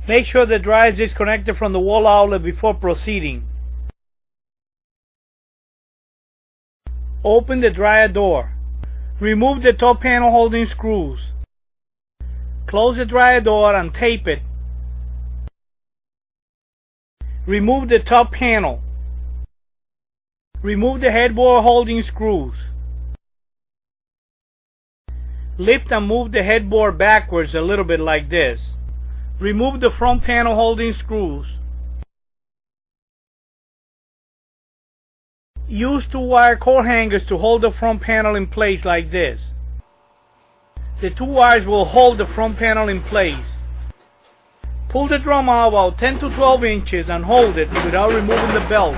Make sure the dryer is disconnected from the wall outlet before proceeding. Open the dryer door. Remove the top panel holding screws. Close the dryer door and tape it. Remove the top panel. Remove the headboard holding screws. Lift and move the headboard backwards a little bit like this. Remove the front panel holding screws. Use 2-wire cord hangers to hold the front panel in place like this. The 2 wires will hold the front panel in place. Pull the drum out about 10 to 12 inches and hold it without removing the belt.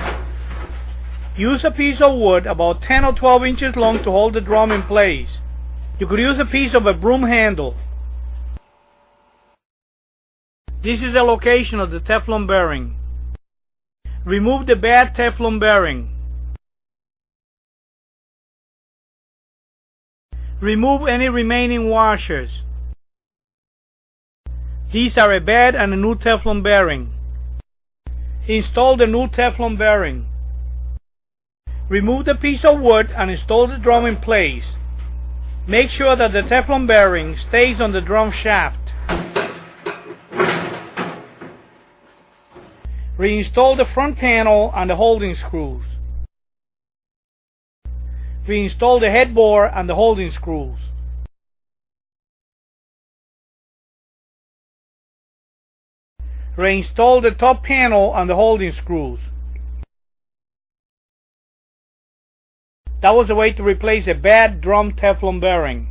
Use a piece of wood about 10 or 12 inches long to hold the drum in place. You could use a piece of a broom handle. This is the location of the Teflon bearing. Remove the bad Teflon bearing. Remove any remaining washers. These are a bad and a new Teflon bearing. Install the new Teflon bearing. Remove the piece of wood and install the drum in place. Make sure that the Teflon bearing stays on the drum shaft. Reinstall the front panel and the holding screws. Reinstall the headboard and the holding screws. Reinstall the top panel and the holding screws. That was the way to replace a bad drum Teflon bearing.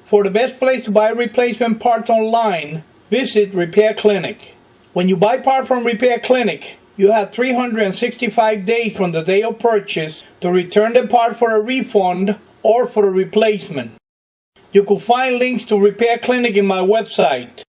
For the best place to buy replacement parts online, visit Repair Clinic. When you buy parts from Repair Clinic, you have 365 days from the day of purchase to return the part for a refund or for a replacement. You can find links to Repair Clinic in my website.